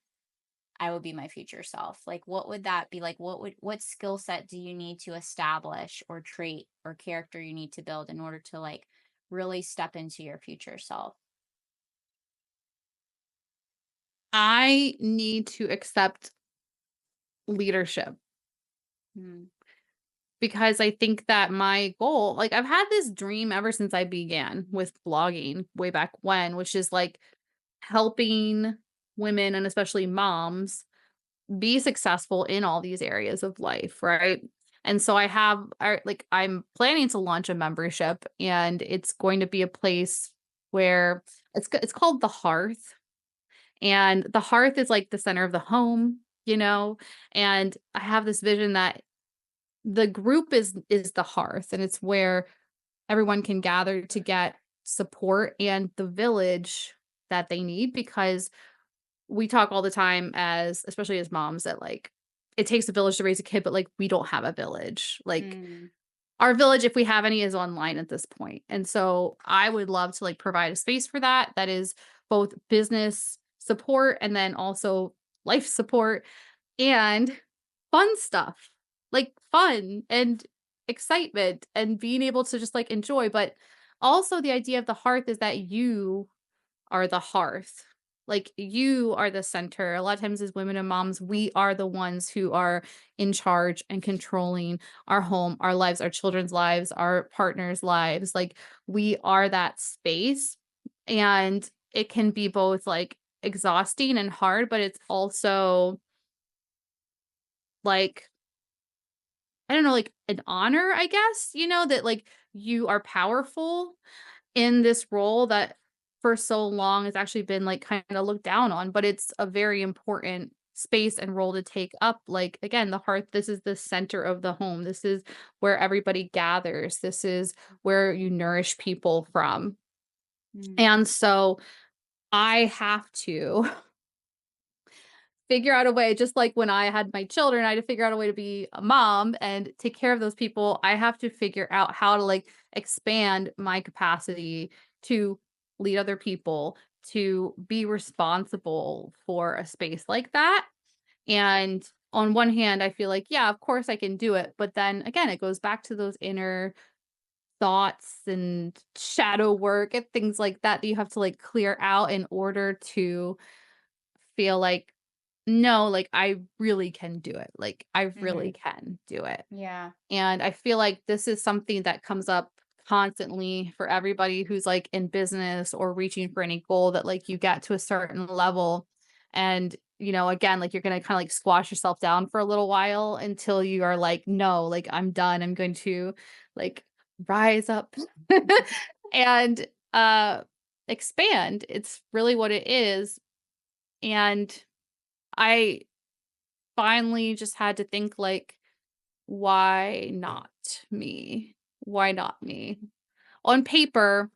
I would be my future self. Like, what would that be? Like, what skill set do you need to establish, or trait or character you need to build in order to like really step into your future self? I need to accept leadership Mm, because I think that my goal, like I've had this dream ever since I began with blogging way back when, which is like helping women and especially moms be successful in all these areas of life, right? And so I'm planning to launch a membership, and it's going to be a place where it's called the Hearth, and the hearth is like the center of the home, you know? And I have this vision that the group is the hearth, and it's where everyone can gather to get support and the village that they need, because we talk all the time, as especially as moms, that like it takes a village to raise a kid, but like we don't have a village. Like mm, our village, if we have any, is online at this point. And so I would love to like provide a space for that, that is both business support and then also life support and fun stuff. Like fun and excitement and being able to just like enjoy. But also the idea of the hearth is that you are the hearth. Like you are the center. A lot of times as women and moms, we are the ones who are in charge and controlling our home, our lives, our children's lives, our partners' lives. Like we are that space. And it can be both like exhausting and hard, but it's also like, I don't know, like an honor, I guess, that like you are powerful in this role that for so long has actually been like kind of looked down on, but it's a very important space and role to take up. Like again, the hearth, this is the center of the home. This is where everybody gathers. This is where you nourish people from. mm, And so I have to figure out a way, just like when I had my children, I had to figure out a way to be a mom and take care of those people. I have to figure out how to like expand my capacity to lead other people, to be responsible for a space like that. And on one hand, I feel like, yeah, of course I can do it. But then again, it goes back to those inner thoughts and shadow work and things like that that you have to like clear out in order to feel like, no, like, I really can do it. Like, I really mm, can do it. yeah. And I feel like this is something that comes up constantly for everybody who's, like, in business or reaching for any goal, that, like, you get to a certain level and, again, like, you're gonna kinda, like, squash yourself down for a little while until you are like, "No, like, I'm done. I'm going to, like, rise up and, expand." It's really what it is. And I finally just had to think like, why not me? Why not me? On paper,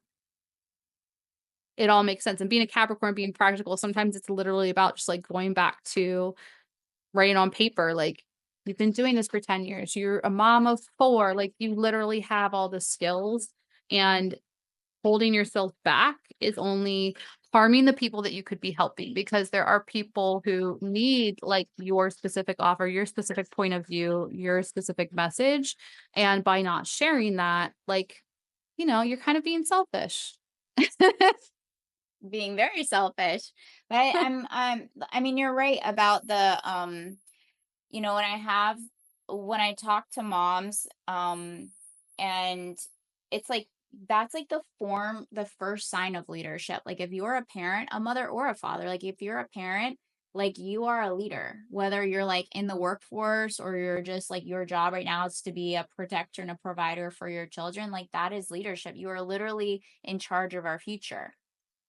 it all makes sense. And being a Capricorn, being practical, sometimes it's literally about just like going back to writing on paper. Like, you've been doing this for 10 years. You're a mom of four. Like, you literally have all the skills. And holding yourself back is only harming the people that you could be helping, because there are people who need like your specific offer, your specific point of view, your specific message. And by not sharing that, like, you're kind of being selfish. Being very selfish. But I mean, you're right about when when I talk to moms, and it's like that's like the first sign of leadership. Like if you're a parent, a mother or a father, like if you're a parent, like you are a leader, whether you're like in the workforce or you're just like your job right now is to be a protector and a provider for your children, like that is leadership. You are literally in charge of our future,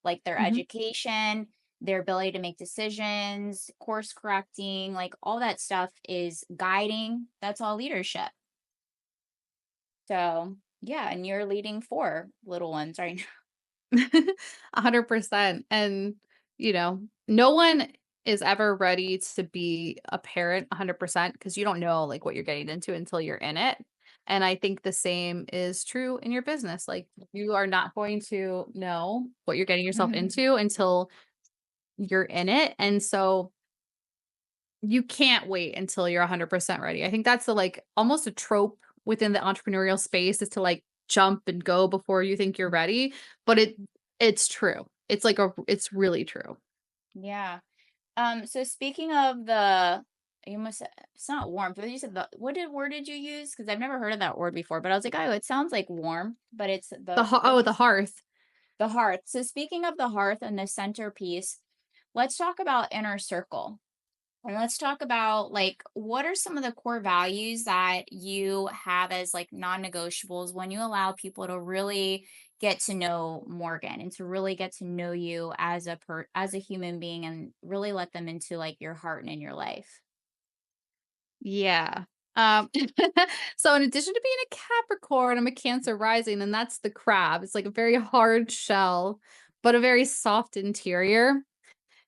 like their Mhm. education, their ability to make decisions, course correcting, like all that stuff is guiding. That's all leadership. So, yeah, and you're leading 4 little ones right now. 100%. And, no one is ever ready to be a parent 100% because you don't know like what you're getting into until you're in it. And I think the same is true in your business. Like you are not going to know what you're getting yourself into until you're in it. And so you can't wait until you're 100% ready. I think that's the like almost a trope within the entrepreneurial space is to like jump and go before you think you're ready, but it's true. It's really true. Yeah. So speaking of the you must it's not warm, but you said the what did word did you use? Because I've never heard of that word before, but I was like, oh, it sounds like warm, but it's what did you The say? hearth. The hearth. So speaking of the hearth and the centerpiece, let's talk about inner circle. And let's talk about like what are some of the core values that you have as like non-negotiables when you allow people to really get to know Morgan and to really get to know you as as a human being and really let them into like your heart and in your life. Yeah. So in addition to being a Capricorn, I'm a Cancer rising, and that's the crab. It's like a very hard shell, but a very soft interior.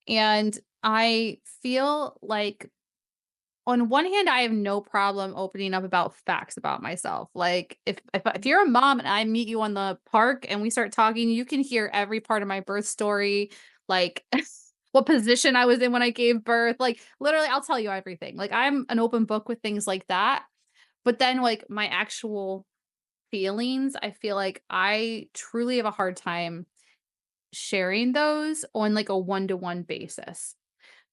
And I feel like on one hand, I have no problem opening up about facts about myself. Like if you're a mom and I meet you on the park and we start talking, you can hear every part of my birth story, like what position I was in when I gave birth. Like literally, I'll tell you everything. Like I'm an open book with things like that. But then like my actual feelings, I feel like I truly have a hard time sharing those on like a one-to-one basis.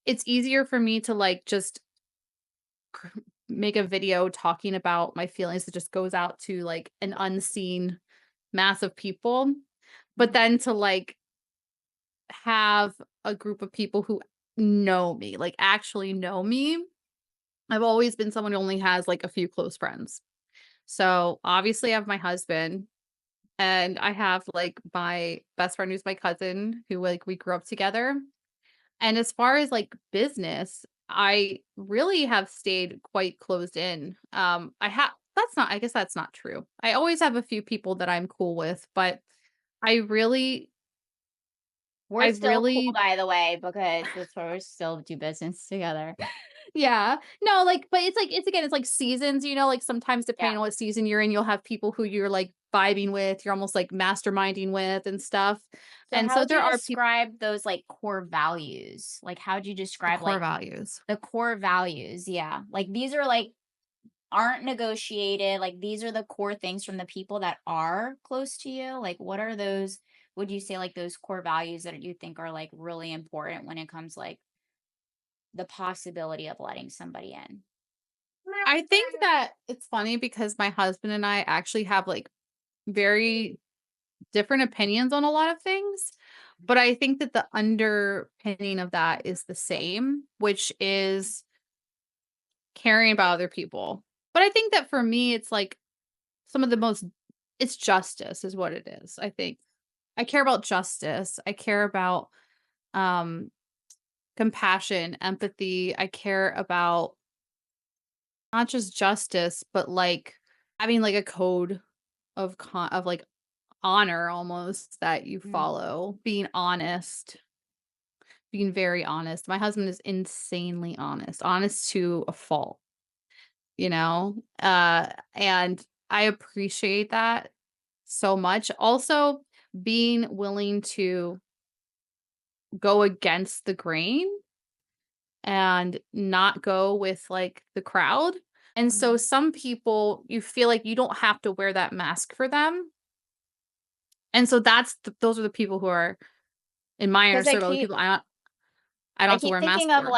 It's easier for me to like just make a video talking about my feelings that just goes out to like an unseen mass of people. But Mhm. then to like have a group of people who know me, like actually know me. I've always been someone who only has like a few close friends. So obviously I have my husband and I have like my best friend who's my cousin who like we grew up together. And as far as, like, business, I really have stayed quite closed in. I guess that's not true. I always have a few people that I'm cool with, but I really We're I still cool, really by the way, because that's why we still do business together. yeah. No, like, but it's like seasons, like, sometimes Yeah. depending on what season you're in, you'll have people who you're, like, vibing with, you're almost, like, masterminding with and stuff. So And how so would there you are people describe those like core values? Like how would you the describe core like values. the core values? Yeah. Like these are like aren't negotiated. Like these are the core things from the people that are close to you. Like what are those would you say like those core values that you think are like really important when it comes like the possibility of letting somebody in? I think that it's funny because my husband and I actually have, like, very different opinions on a lot of things, but I think that the underpinning of that is the same, which is caring about other people. But I think that for me, it's like some of the most it's justice is what it is, I think. I care about justice. I care about um compassion, empathy. I care about not just justice, but like having like a code of like honor almost that you Mm. follow, being honest, being very honest. My husband is insanely honest, honest to a fault, you know? And I appreciate that so much. Also, being willing to go against the grain and not go with like the crowd. And so Mhm. some people you feel like you don't have to wear that mask for them. And so those are the people who are in my inner Because I circle, the keep people I don't I have to keep wear a mask thinking of for.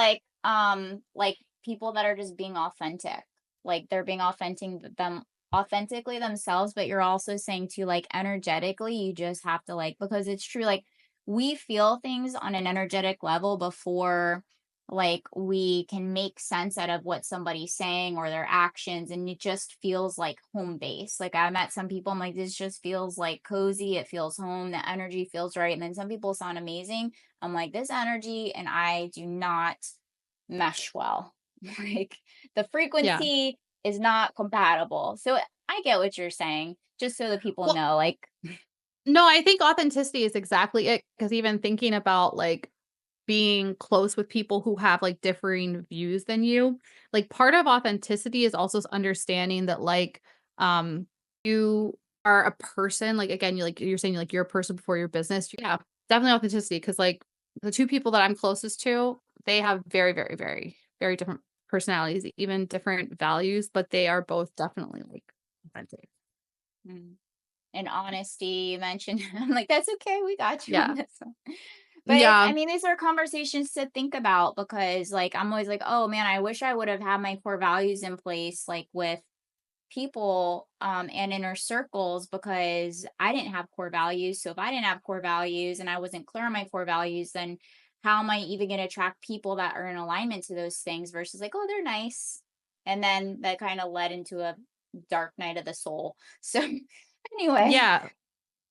like people that are just being authentic. Like they're being authentically themselves, but you're also saying too like energetically you just have to like because it's true like we feel things on an energetic level before like we can make sense out of what somebody's saying or their actions, and it just feels like home base. Like I met some people, I'm like, this just feels like cozy, it feels home, the energy feels right. And then some people sound amazing, I'm like, this energy and I do not mesh well. Like the Yeah. frequency is not compatible. So I get what you're saying, just so that people Well, know, like, no, I think authenticity is exactly it. Because even thinking about, like, being close with people who have, like, differing views than you, like, part of authenticity is also understanding that, like, um, you are a person, like, again, you're saying, like, you're a person before your business. Yeah, definitely authenticity. Because like, the 2 people that I'm closest to, they have very, very, very, very different personalities, even different values, but they are both definitely, like, authentic. mm, and honesty you mentioned. I'm like, that's okay, we got you on Yeah. this one. But it's, Yeah. I mean, these are conversations to think about, because like I'm always like, oh man, I wish I would have had my core values in place, like with people and inner circles, because I didn't have core values. So if I didn't have core values and I wasn't clear on my core values, then how am I even going to attract people that are in alignment to those things versus like, oh, they're nice. And then that kind of led into a dark night of the soul. So anyway, Yeah.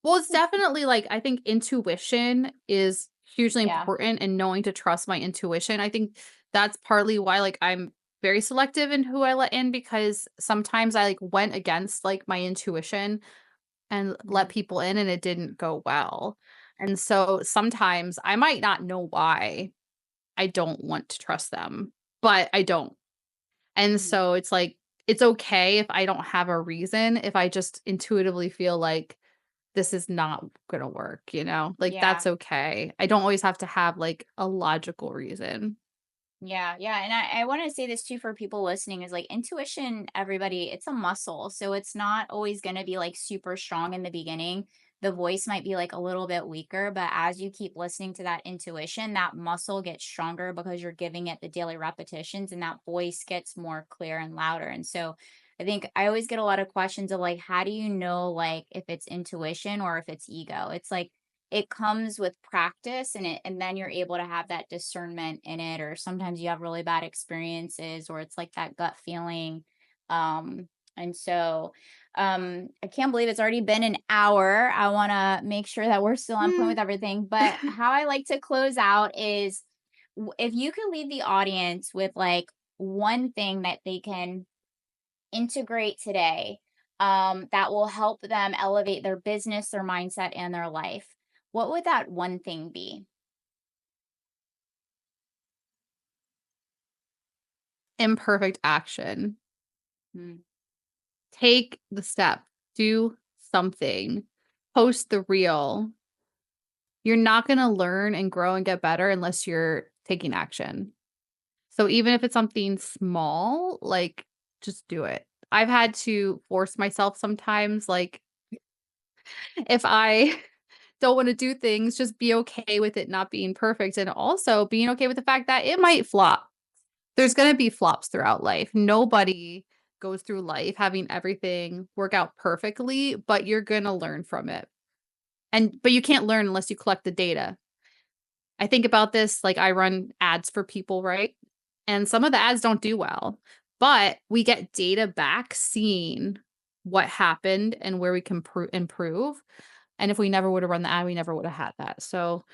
Well, it's definitely, like, I think intuition is hugely yeah. important, and knowing to trust my intuition. I think that's partly why, like, I'm very selective in who I let in, because sometimes I, like, went against, like, my intuition and let Mhm. people in, and it didn't go well. And so sometimes I might not know why I don't want to trust them, but I don't. And Mhm. so it's like, it's okay if I don't have a reason, if I just intuitively feel like this is not gonna work, you know? Like, Yeah. that's okay. I don't always have to have, like, a logical reason. Yeah, yeah. And I want to say this too for people listening is like intuition, everybody, it's a muscle. So it's not always going to be like super strong in the beginning. The voice might be like a little bit weaker, but as you keep listening to that intuition, that muscle gets stronger because you're giving it the daily repetitions, and that voice gets more clear and louder. And so I think I always get a lot of questions of like, how do you know like if it's intuition or if it's ego? It's like, it comes with practice, and then you're able to have that discernment in it, or sometimes you have really bad experiences or it's like that gut feeling. And so I can't believe it's already been an hour. I want to make sure that we're still on point Mm. with everything, but how I like to close out is if you could leave the audience with like one thing that they can integrate today, that will help them elevate their business, their mindset, and their life, what would that one thing be? Imperfect action. Mm, Take the step. Do something. Post the reel. You're not gonna learn and grow and get better unless you're taking action. So even if it's something small, like, just do it. I've had to force myself sometimes, like, if I don't wanna do things, just be okay with it not being perfect, and also being okay with the fact that it might flop. There's gonna be flops throughout life. Nobody goes through life having everything work out perfectly, but you're gonna learn from it. But you can't learn unless you collect the data. I think about this, like, I run ads for people, right? And some of the ads don't do well, but we get data back seeing what happened and where we can improve. And if we never would have run the ad, we never would have had that. So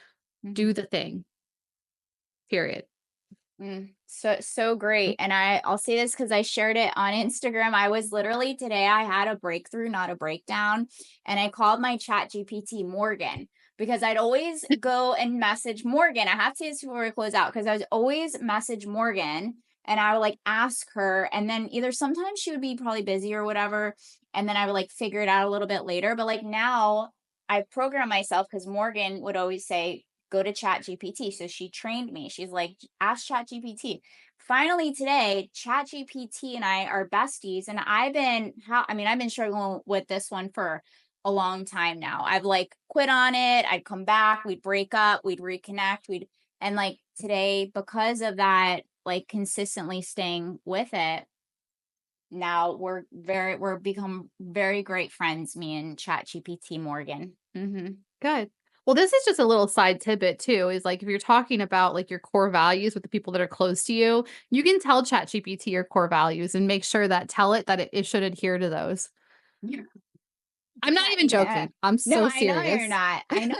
do mhm. the thing, period. So great. And I'll say this because I shared it on Instagram. I was literally today, I had a breakthrough, not a breakdown. And I called my chat GPT Morgan, because I'd always go and message Morgan. I have to say this before we close out, because I was always message Morgan and I would like ask her. And then either sometimes she would be probably busy or whatever. And then I would like figure it out a little bit later. But like now I program myself, because Morgan would always say, go to chat gpt, so she trained me. She's like, ask chat gpt. Finally today, chat gpt and I are besties, and I've been struggling with this one for a long time now. I've like quit on it, I'd come back, we'd break up, we'd reconnect, we'd and like today, because of that, like consistently staying with it, now we're become very great friends, me and chat gpt Morgan. Good. Well, this is just a little side tidbit too, is like if you're talking about like your core values with the people that are close to you, you can tell ChatGPT your core values and make sure that tell it that it should adhere to those. I'm not even Yeah. joking. I'm No, so I know you're serious. not. I know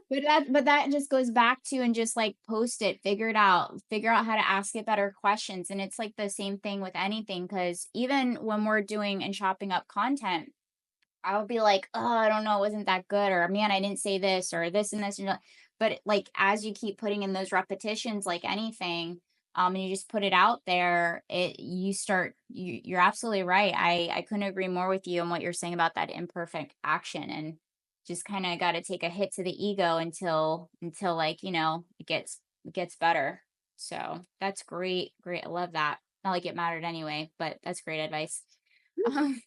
you're not, but that just goes back to and just like post it, figure out how to ask it better questions. And it's like the same thing with anything, because even when we're doing and chopping up content, I'll be like, "Oh, I don't know, it wasn't that good," or "Man, I didn't say this," or this and this, and but like as you keep putting in those repetitions, like anything, and you just put it out there, you're absolutely right. I couldn't agree more with you on what you're saying about that imperfect action, and just kind of got to take a hit to the ego until like, it gets better. So that's great. Great. I love that. Not like it mattered anyway, but that's great advice. Um,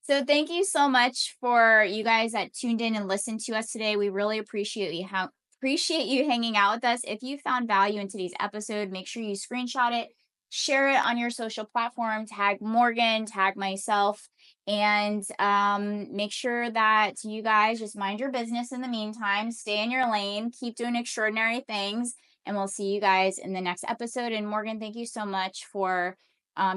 so thank you so much for you guys that tuned in and listened to us today. We really appreciate you hanging out with us. If you found value in today's episode, make sure you screenshot it, share it on your social platform, tag Morgan, tag myself, and make sure that you guys just mind your business in the meantime. Stay in your lane, keep doing extraordinary things, and we'll see you guys in the next episode. And Morgan, thank you so much for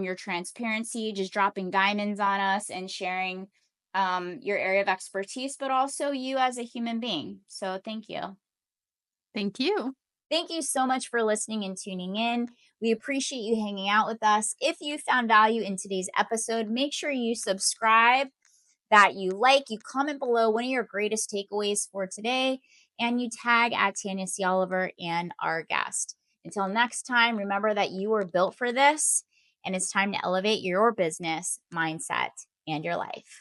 your transparency, just dropping diamonds on us and sharing your area of expertise, but also you as a human being. So thank you. Thank you. Thank you so much for listening and tuning in. We appreciate you hanging out with us. If you found value in today's episode, make sure you subscribe, that you like, you comment below one of your greatest takeaways for today, and you tag at tanyacoliver and our guest. Until next time, remember that you were built for this, and it's time to elevate your business, mindset, and your life.